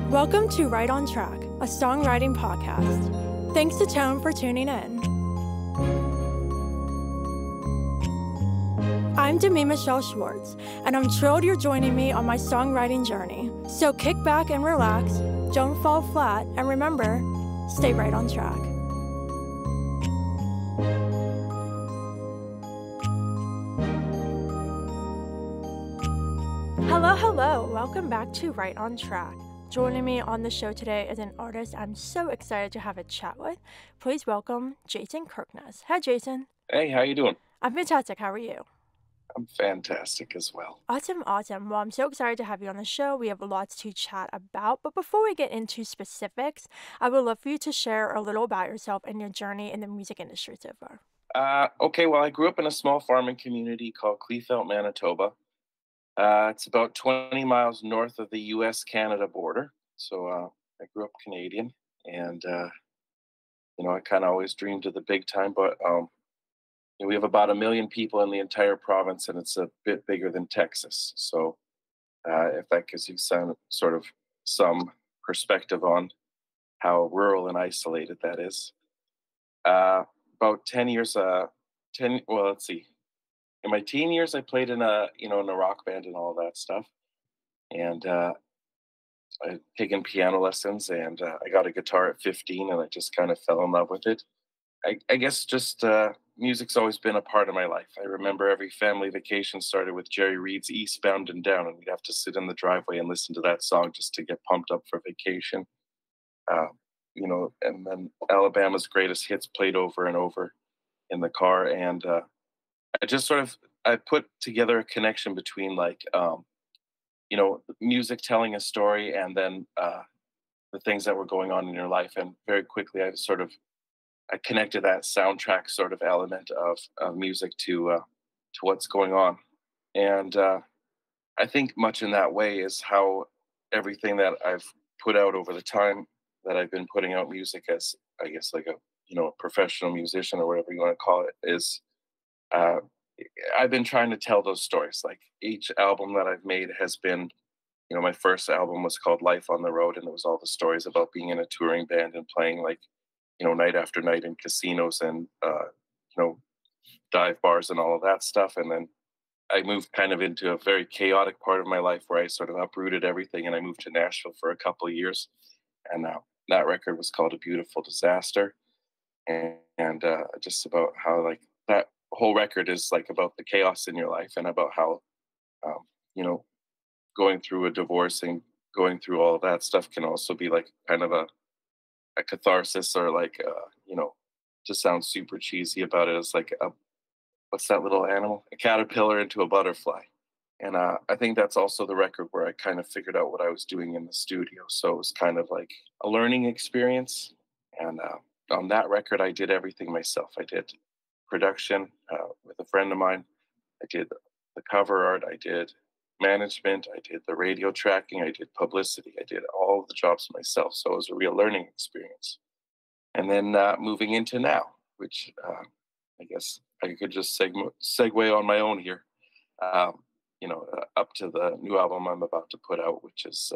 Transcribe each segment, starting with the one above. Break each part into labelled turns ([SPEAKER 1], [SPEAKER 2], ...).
[SPEAKER 1] Welcome to Right on Track, a songwriting podcast. Thanks to Tone for tuning in. I'm Demi Michelle Schwartz, and I'm thrilled you're joining me on my songwriting journey. So kick back and relax, don't fall flat, and remember, stay right on track. Hello, welcome back to Right on Track. Joining me on the show today is an artist I'm so excited to have a chat with. Please welcome Jason Kirkness. Hi, Jason.
[SPEAKER 2] Hey, how you doing?
[SPEAKER 1] I'm fantastic. How are you?
[SPEAKER 2] I'm fantastic as well.
[SPEAKER 1] Awesome. Well, I'm so excited to have you on the show. We have lots to chat about. But before we get into specifics, I would love for you to share a little about yourself and your journey in the music industry so far.
[SPEAKER 2] Okay, well, I grew up in a small farming community called Cleefeld, Manitoba. It's about 20 miles north of the U.S.-Canada border. So I grew up Canadian, and I kind of always dreamed of the big time. But we have about 1 million people in the entire province, and it's a bit bigger than Texas. So if that gives you some perspective on how rural and isolated that is. About 10 years, let's see. In my teen years, I played in a rock band and all that stuff. And I'd taken piano lessons, and I got a guitar at 15, and I just kind of fell in love with it. I guess just music's always been a part of my life. I remember every family vacation started with Jerry Reed's Eastbound and Down, and we'd have to sit in the driveway and listen to that song just to get pumped up for vacation. And then Alabama's Greatest Hits played over and over in the car. And I put together a connection between music telling a story and then the things that were going on in your life. And very quickly, I connected that soundtrack sort of element of music to what's going on. And I think much in that way is how everything that I've put out over the time that I've been putting out music as, I guess, like a professional musician or whatever you want to call it, is I've been trying to tell those stories. Like each album that I've made has been, my first album was called Life on the Road, and it was all the stories about being in a touring band and playing night after night in casinos and, dive bars and all of that stuff. And then I moved kind of into a very chaotic part of my life where I sort of uprooted everything, and I moved to Nashville for a couple of years. And that record was called A Beautiful Disaster. And just about how that whole record is about the chaos in your life and about how, going through a divorce and going through all of that stuff can also be kind of a catharsis, or just sounds super cheesy about it. It's what's that little animal? A caterpillar into a butterfly. And I think that's also the record where I kind of figured out what I was doing in the studio. So it was kind of like a learning experience. And on that record, I did everything myself. I did production with a friend of mine. I did the cover art. I did management. I did the radio tracking. I did publicity. I did all of the jobs myself. So it was a real learning experience. And then moving into now, which I guess I could just segue on my own here. Up to the new album I'm about to put out, which is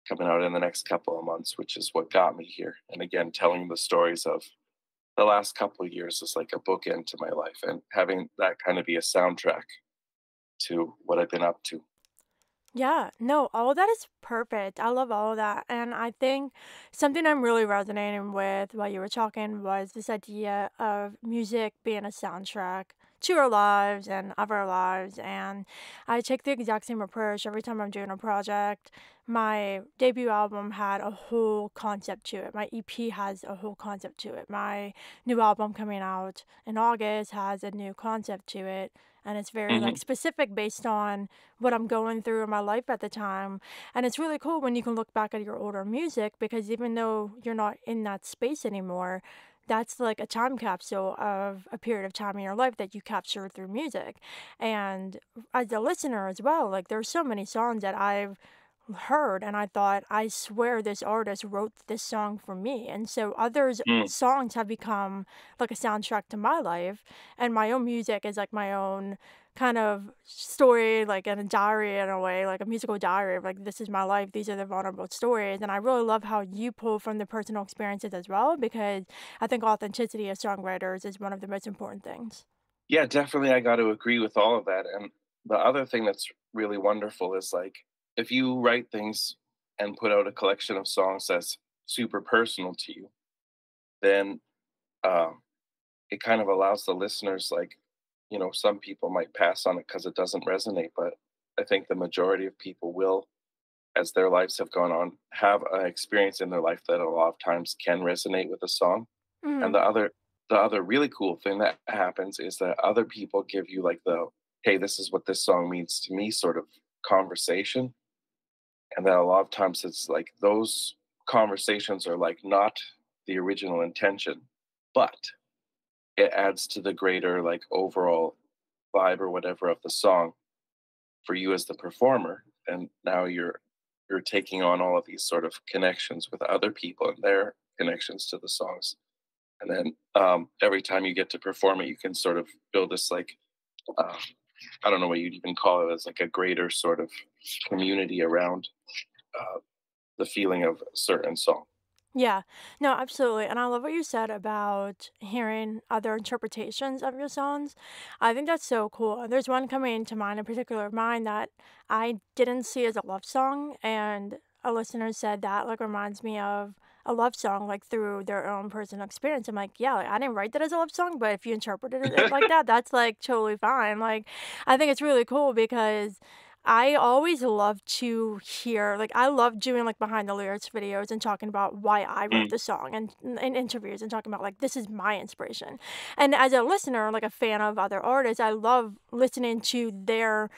[SPEAKER 2] coming out in the next couple of months, which is what got me here. And again, telling the stories of the last couple of years is like a bookend to my life, and having that kind of be a soundtrack to what I've been up to.
[SPEAKER 1] Yeah, no, all of that is perfect. I love all of that. And I think something I'm really resonating with while you were talking was this idea of music being a soundtrack to our lives and of our lives. And I take the exact same approach every time I'm doing a project. My debut album had a whole concept to it. My EP has a whole concept to it. My new album coming out in August has a new concept to it. And it's very specific based on what I'm going through in my life at the time. And it's really cool when you can look back at your older music, because even though you're not in that space anymore, that's like a time capsule of a period of time in your life that you capture through music. And as a listener as well, there's so many songs that I've heard and I thought, I swear this artist wrote this song for me. And so others' songs have become like a soundtrack to my life, and my own music is like my own kind of story, like in a diary in a way, like a musical diary of like, this is my life, these are the vulnerable stories. And I really love how you pull from the personal experiences as well, because I think authenticity as songwriters is one of the most important things.
[SPEAKER 2] Yeah, definitely. I got to agree with all of that. And the other thing that's really wonderful is like if you write things and put out a collection of songs that's super personal to you, then um, it kind of allows the listeners, like, some people might pass on it because it doesn't resonate, but I think the majority of people will, as their lives have gone on, have an experience in their life that a lot of times can resonate with a song. And
[SPEAKER 1] Mhm.
[SPEAKER 2] the other really cool thing that happens is that other people give you like the, "Hey, this is what this song means to me" sort of conversation. And then a lot of times it's like those conversations are like not the original intention, but it adds to the greater like overall vibe or whatever of the song for you as the performer. And now you're taking on all of these sort of connections with other people and their connections to the songs. And then every time you get to perform it, you can sort of build this like uh, I don't know what you'd even call it, as like a greater sort of community around uh, the feeling of a certain song.
[SPEAKER 1] Yeah, no, absolutely. And I love what you said about hearing other interpretations of your songs. I think that's so cool. And there's one coming to mind, in particular of mine, that I didn't see as a love song. And a listener said that like reminds me of a love song, like through their own personal experience. I'm like, yeah, like, I didn't write that as a love song, but if you interpreted it like that, that's like totally fine. Like, I think it's really cool because I always love to hear, like, I love doing like behind the lyrics videos and talking about why I wrote
[SPEAKER 2] Mm.
[SPEAKER 1] the song and in interviews and talking about like this is my inspiration. And as a listener, like a fan of other artists, I love listening to their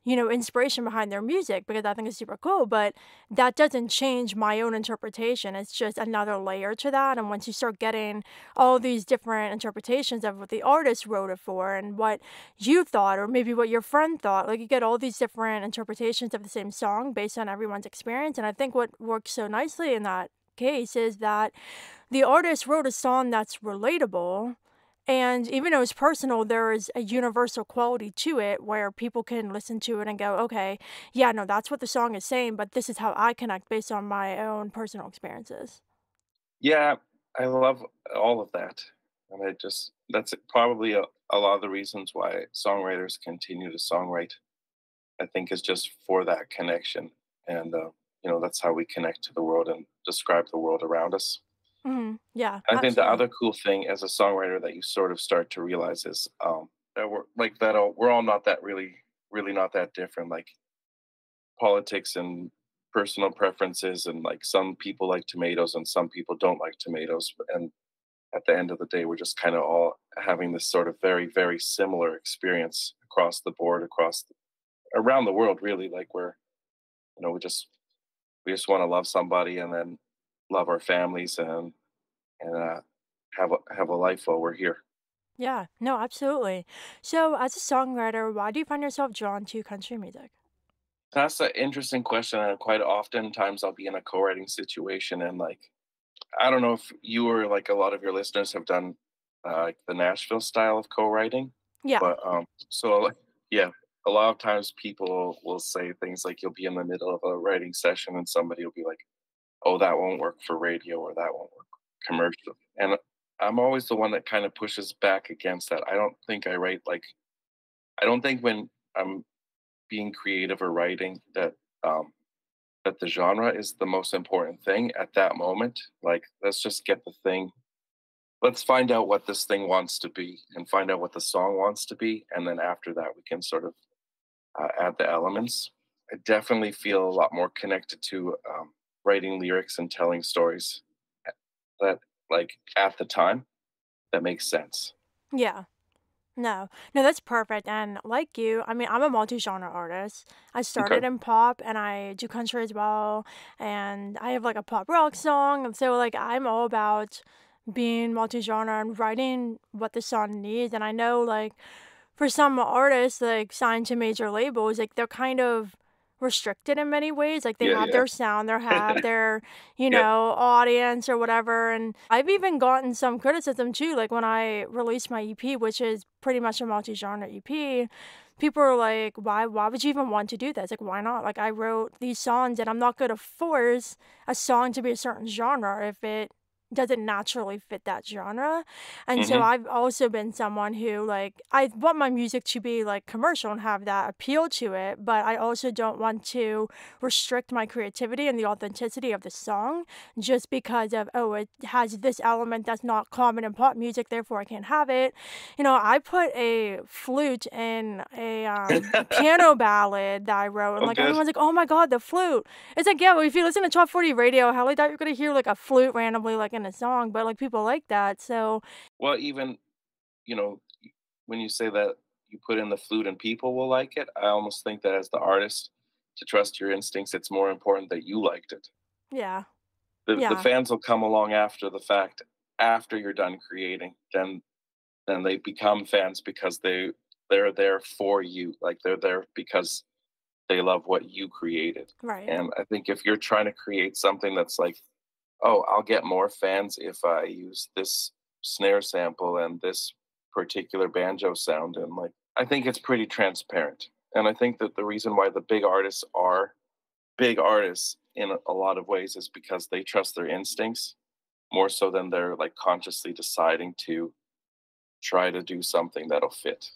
[SPEAKER 1] inspiration behind their music because I think it's super cool, but that doesn't change my own interpretation. It's just another layer to that. And once you start getting all these different interpretations of what the artist wrote it for and what you thought, or maybe what your friend thought, like you get all these different interpretations of the same song based on everyone's experience. And I think what works so nicely in that case is that the artist wrote a song that's relatable, and even though it's personal, there is a universal quality to it where people can listen to it and go, okay, yeah, no, that's what the song is saying, but this is how I connect based on my own personal experiences.
[SPEAKER 2] Yeah, I love all of that. And that's probably a lot of the reasons why songwriters continue to songwrite, I think, is just for that connection. And, that's how we connect to the world and describe the world around us.
[SPEAKER 1] Yeah,
[SPEAKER 2] I think the
[SPEAKER 1] absolutely.
[SPEAKER 2] other cool thing as a songwriter that you sort of start to realize is that we're all not that really not that different. Like politics and personal preferences, and like some people like tomatoes and some people don't like tomatoes. And at the end of the day, we're just kind of all having this sort of very very similar experience across the board, around the world. Really, like we just want to love somebody and then love our families and have a life while we're here.
[SPEAKER 1] Yeah, no, absolutely. So, as a songwriter, why do you find yourself drawn to country music?
[SPEAKER 2] That's an interesting question, and quite oftentimes I'll be in a co-writing situation, and like I don't know if you or like a lot of your listeners have done like the Nashville style of co-writing,
[SPEAKER 1] Yeah,
[SPEAKER 2] but so like yeah, a lot of times people will say things like you'll be in the middle of a writing session and somebody will be like, "Oh, that won't work for radio or that won't work commercial," and I'm always the one that kind of pushes back against that. I don't think when I'm being creative or writing um, that the genre is the most important thing at that moment. Like, let's just get the thing. Let's find out what this thing wants to be and find out what the song wants to be. And then after that, we can sort of add the elements. I definitely feel a lot more connected to writing lyrics and telling stories that, like, at the time, that makes sense.
[SPEAKER 1] yeah. No, no, that's perfect. And like you, I mean, I'm a multi-genre artist. I
[SPEAKER 2] Okay.
[SPEAKER 1] started in pop and I do country as well. And I have like a pop rock song. And so, like, I'm all about being multi-genre and writing what the song needs. And I know, like, for some artists like signed to major labels, like they're kind of restricted in many ways. Like they
[SPEAKER 2] Yeah,
[SPEAKER 1] have
[SPEAKER 2] yeah.
[SPEAKER 1] their sound, they have their,
[SPEAKER 2] Yep.
[SPEAKER 1] audience or whatever. And I've even gotten some criticism too, like when I released my EP, which is pretty much a multi-genre EP. people are like, why would you even want to do this? Like, why not? Like, I wrote these songs and I'm not going to force a song to be a certain genre if it doesn't naturally fit that genre. And so
[SPEAKER 2] Hmm.
[SPEAKER 1] I've also been someone who like I want my music to be like commercial and have that appeal to it, but I also don't want to restrict my creativity and the authenticity of the song just because of, oh, it has this element that's not common in pop music, therefore I can't have it. You know, I put a flute in a piano ballad that I wrote, and
[SPEAKER 2] Oh,
[SPEAKER 1] like
[SPEAKER 2] good.
[SPEAKER 1] everyone's like, "Oh my god, the flute!" It's like, yeah, well, if you listen to Top 40 Radio, hell, I thought you're gonna hear like a flute randomly like in a song, but like people like that, so
[SPEAKER 2] Well, even, you know, when you say that you put in the flute and people will like it, I almost think that as the artist, to trust your instincts, it's more important that you liked it.
[SPEAKER 1] yeah,
[SPEAKER 2] The
[SPEAKER 1] yeah,
[SPEAKER 2] fans will come along after the fact, after you're done creating. Then they become fans because they're there for you. Like they're there because they love what you created.
[SPEAKER 1] right,
[SPEAKER 2] And I think if you're trying to create something that's like, oh, I'll get more fans if I use this snare sample and this particular banjo sound. And like, I think it's pretty transparent. And I think that the reason why the big artists are big artists in a lot of ways is because they trust their instincts more so than they're like consciously deciding to try to do something that'll fit.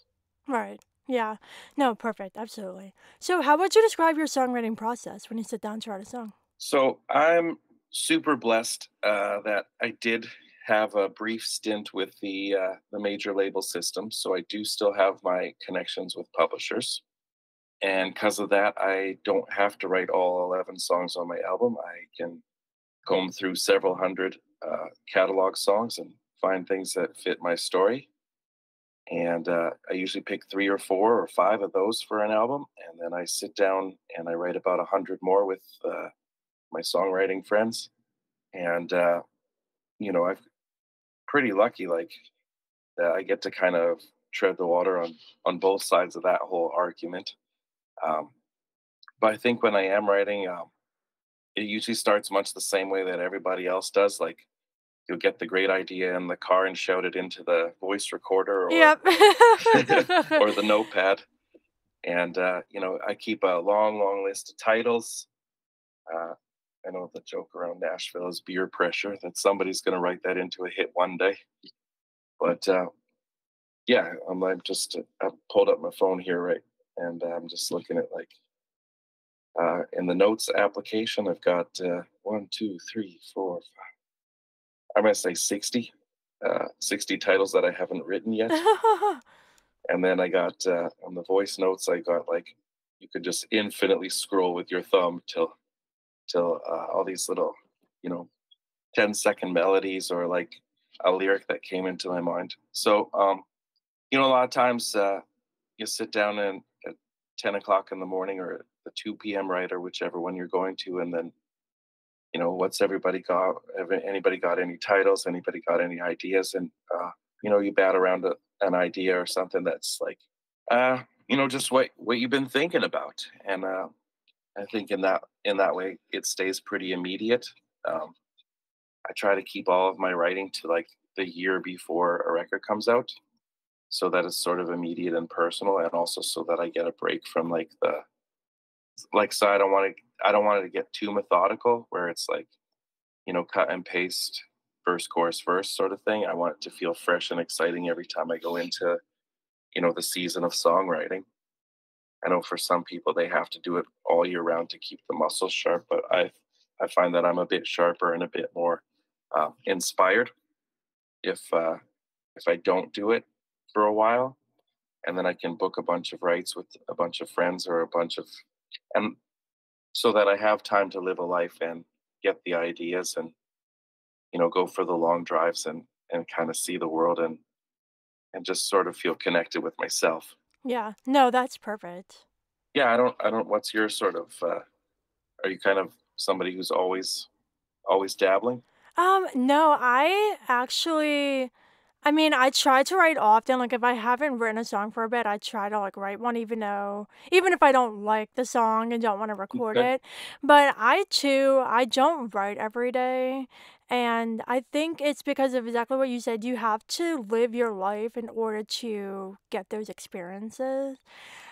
[SPEAKER 1] right, yeah. No, perfect, absolutely. So how would you describe your songwriting process when you sit down to write a song?
[SPEAKER 2] So I'm super blessed that I did have a brief stint with the major label system. So I do still have my connections with publishers, and because of that, I don't have to write all 11 songs on my album. I can comb through several hundred catalog songs and find things that fit my story. And I usually pick 3 or 4 or 5 of those for an album, and then I sit down and I write about 100 more with my songwriting friends. And I'm pretty lucky, like that I get to kind of tread the water on both sides of that whole argument. Um, but I think when I am writing, it usually starts much the same way that everybody else does. Like you'll get the great idea in the car and shout it into the voice recorder or
[SPEAKER 1] Yep.
[SPEAKER 2] or the notepad. And I keep a long list of titles. Uh, I know the joke around Nashville is beer pressure, that somebody's going to write that into a hit one day. But yeah, I'm just I pulled up my phone here, right, and I'm just looking at like in the notes application, I've got one, two, three, four, five. I'm gonna say 60 titles that I haven't written yet, and then I got on the voice notes, I got like you could just infinitely scroll with your thumb till all these little, you know, 10-second melodies or like a lyric that came into my mind. So a lot of times you sit down and at 10 o'clock in the morning or the 2 p.m. right or whichever one you're going to, and then what's everybody got? Have anybody got any titles? Anybody got any ideas? And you bat around an idea or something that's like just what you've been thinking about. And I think in that way it stays pretty immediate. um, I try to keep all of my writing to like the year before a record comes out, so that it's sort of immediate and personal, and also so that I get a break from like the like. So I don't want it to get too methodical, where it's like cut and paste, verse, chorus, verse sort of thing. I want it to feel fresh and exciting every time I go into the season of songwriting. I know for some people they have to do it all year round to keep the muscles sharp, but I find that I'm a bit sharper and a bit more inspired if I don't do it for a while, and then I can book a bunch of rides with a bunch of friends or a bunch of and so that I have time to live a life and get the ideas and go for the long drives and kind of see the world and just sort of feel connected with myself.
[SPEAKER 1] Yeah. No, that's perfect.
[SPEAKER 2] Yeah, I don't. What's your sort of? Are you kind of somebody who's always dabbling?
[SPEAKER 1] No, I actually I mean, I try to write often, like, if I haven't written a song for a bit, I try to, like, write one even if I don't like the song and don't wanna record
[SPEAKER 2] Okay.
[SPEAKER 1] it, but I don't write every day, and I think it's because of exactly what you said, you have to live your life in order to get those experiences.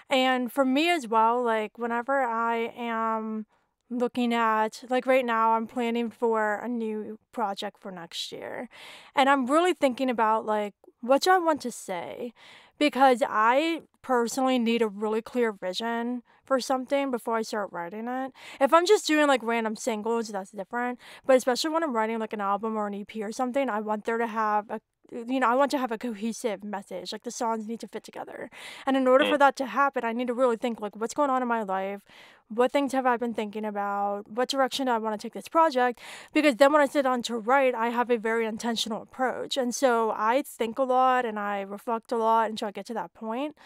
[SPEAKER 1] And for me as well, like whenever I am looking at, like right now, I'm planning for a new project for next year. And I'm really thinking about like what do I want to say? Because I personally need a really clear vision for something before I start writing it. If I'm just doing like random singles, that's different. But especially when I'm writing like an album or an EP or something, I want there to have a I want to have a cohesive message. Like the songs need to fit together. And in order
[SPEAKER 2] Mm.
[SPEAKER 1] for that to happen, I need to really think like what's going on in my life? What things have I been thinking about? What direction do I want to take this project? Because then when I sit down to write, I have a very intentional approach. And so I think a lot and I reflect a lot until I get to that point.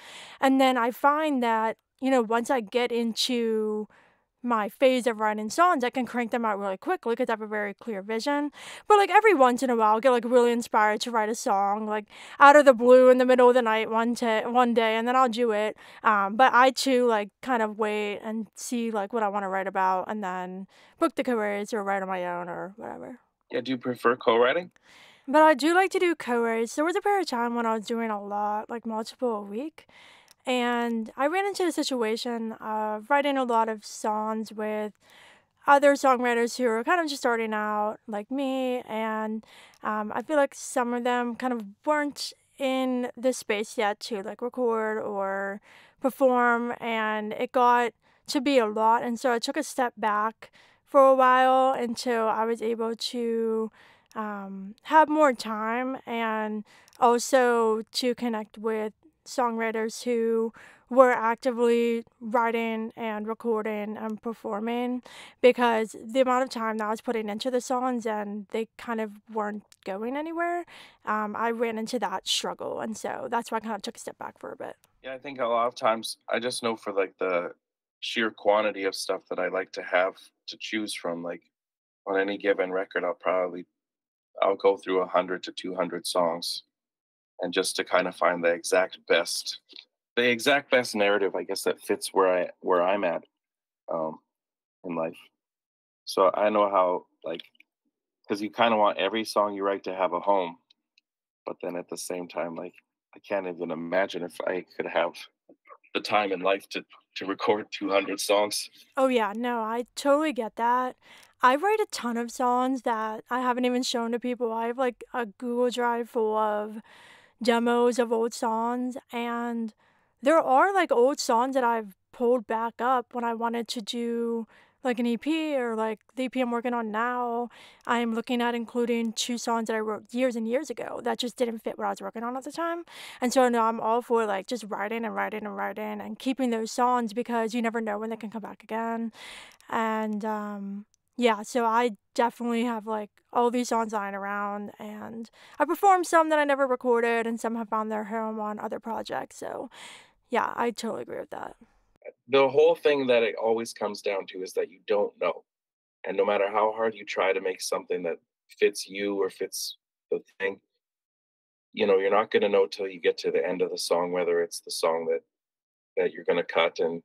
[SPEAKER 1] And then I find that, once I get into my phase of writing songs, I can crank them out really quickly because I have a very clear vision. But like every once in a while, I'll get like really inspired to write a song, like out of the blue in the middle of the night one day, and then I'll do it. But I too like kind of wait and see like what I want to write about, and then book the careers or write on my own or whatever.
[SPEAKER 2] Yeah, do you prefer co-writing?
[SPEAKER 1] But I do like to do co-writes. There was a period of time when I was doing a lot, like multiple a week. And I ran into a situation of writing a lot of songs with other songwriters who are kind of just starting out, like me. And I feel like some of them kind of weren't in the space yet to like record or perform. And it got to be a lot. And so I took a step back for a while until I was able to have more time and also to connect with songwriters who were actively writing and recording and performing because the amount of time that I was putting into the songs and they kind of weren't going anywhere, I ran into that struggle. And so that's why I kind of took a step back for a bit.
[SPEAKER 2] Yeah, I think a lot of times I just know for like the sheer quantity of stuff that I like to have to choose from, like on any given record, I'll go through 100 to 200 songs, and just to kind of find the exact best narrative, I guess that fits where I'm at um, in life. So I know how like because you kind of want every song you write to have a home, but then at the same time, like I can't even imagine if I could have the time in life to record 200 songs.
[SPEAKER 1] Oh, yeah, no, I totally get that. I write a ton of songs that I haven't even shown to people. I have like a Google Drive full of demos of old songs, and there are like old songs that I've pulled back up when I wanted to do like an EP or like the EP I'm working on now. I'm looking at including two songs that I wrote years and years ago that just didn't fit what I was working on at the time. And so no, I'm all for like just writing and writing and writing and keeping those songs because you never know when they can come back again. And yeah, so I definitely have like all these songs lying around, and I performed some that I never recorded, and some have found their home on other projects. So yeah, I totally agree with that.
[SPEAKER 2] The whole thing that it always comes down to is that you don't know. And no matter how hard you try to make something that fits you or fits the thing, you're not going to know till you get to the end of the song whether it's the song that you're going to cut. And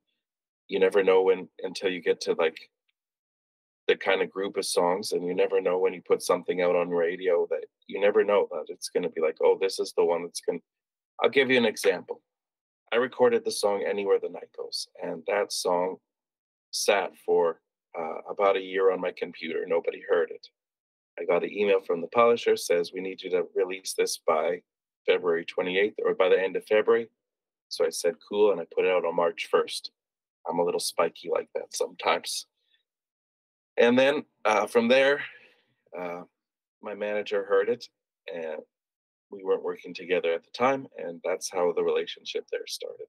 [SPEAKER 2] you never know when until you get to like the kind of group of songs, and you never know when you put something out on radio that you never know that it's going to be like, oh, this is the one that's going to. I'll give you an example. I recorded the song Anywhere the Night Goes, and that song sat for about a year on my computer. Nobody heard it. I got an email from the publisher, says we need you to release this by February 28th or by the end of February. So I said cool, and I put it out on March 1st. I'm a little spiky like that sometimes. And then from there, uh, my manager heard it, and we weren't working together at the time, and that's how the relationship there started.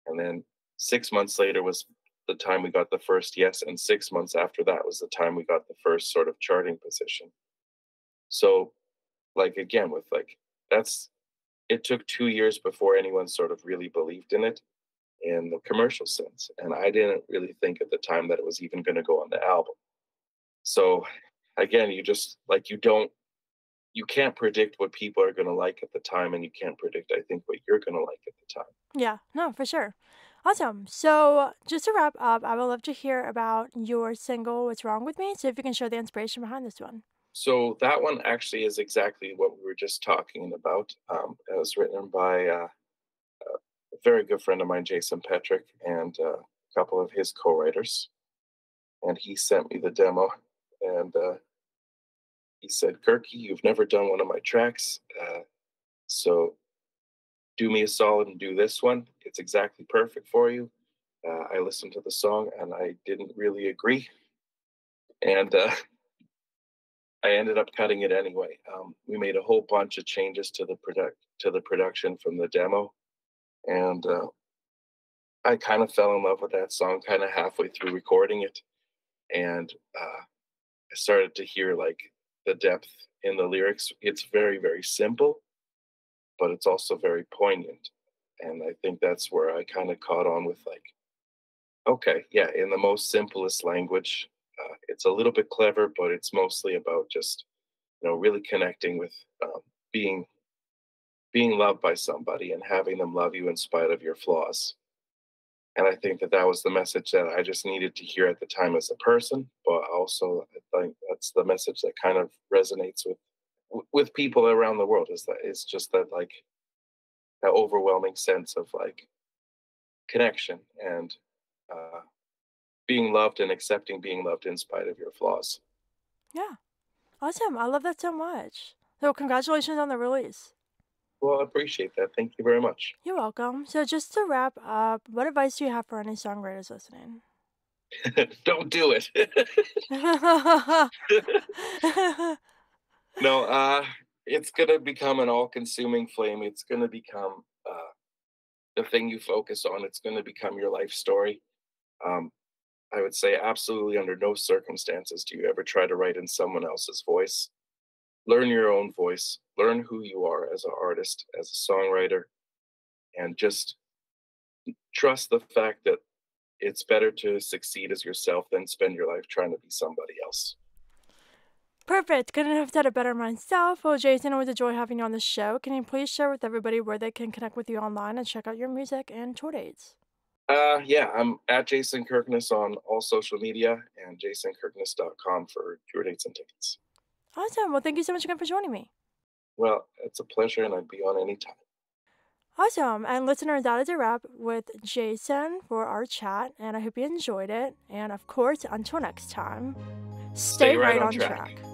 [SPEAKER 2] And then 6 months later was the time we got the first yes, and 6 months after that was the time we got the first sort of charting position. So, like again, with like that's it took 2 years before anyone sort of really believed in it in the commercial sense, and I didn't really think at the time that it was even going to go on the album. So, again, you just like you don't. you can't predict what people are going to like at the time, and you can't predict, I think, what you're going to like at the time.
[SPEAKER 1] Yeah, no, for sure. Awesome. So, just to wrap up, I would love to hear about your single, What's Wrong with Me? So, if you can share the inspiration behind this one.
[SPEAKER 2] So that one actually is exactly what we were just talking about. It was written by a very good friend of mine, Jason Petrick, and a couple of his co-writers. And he sent me the demo, and he said, "Kirky, you've never done one of my tracks, so do me a solid and do this one. It's exactly perfect for you." I listened to the song and I didn't really agree, and I ended up cutting it anyway. We made a whole bunch of changes to the production from the demo, and I kind of fell in love with that song kind of halfway through recording it, and I started to hear like the depth in the lyrics. It's very very simple, but it's also very poignant, and I think that's where I kind of caught on with like, okay, yeah, in the most simplest language, it's a little bit clever, but it's mostly about just really connecting with being being loved by somebody and having them love you in spite of your flaws. And I think that that was the message that I just needed to hear at the time as a person, but also I think that's the message that kind of resonates with people around the world. Is that it's just that like that overwhelming sense of like connection and uh, being loved and accepting being loved in spite of your flaws.
[SPEAKER 1] Yeah, awesome. I love that so much. So, congratulations on the release.
[SPEAKER 2] Well, I appreciate that. Thank you very much.
[SPEAKER 1] You're welcome. So, just to wrap up, what advice do you have for any songwriters listening?
[SPEAKER 2] Don't do it. No, it's gonna become an all-consuming flame. It's gonna become the thing you focus on. It's gonna become your life story. Um, I would say absolutely under no circumstances do you ever try to write in someone else's voice. Learn your own voice. Learn who you are as an artist, as a songwriter, and just trust the fact that it's better to succeed as yourself than spend your life trying to be somebody else.
[SPEAKER 1] Perfect. Couldn't have said it better myself. Well, Jason, it was a joy having you on the show. Can you please share with everybody where they can connect with you online and check out your music and tour dates?
[SPEAKER 2] Yeah, I'm at Jason Kirkness on all social media and jasonkirkness.com for tour dates and tickets.
[SPEAKER 1] Awesome. Well, thank you so much again for joining me.
[SPEAKER 2] Well, it's a pleasure and I'd be on anytime.
[SPEAKER 1] Awesome. And listeners, that is a wrap with Jason for our chat. And I hope you enjoyed it. And of course, until next time, stay
[SPEAKER 2] Stay right
[SPEAKER 1] right
[SPEAKER 2] on
[SPEAKER 1] on
[SPEAKER 2] track.
[SPEAKER 1] track.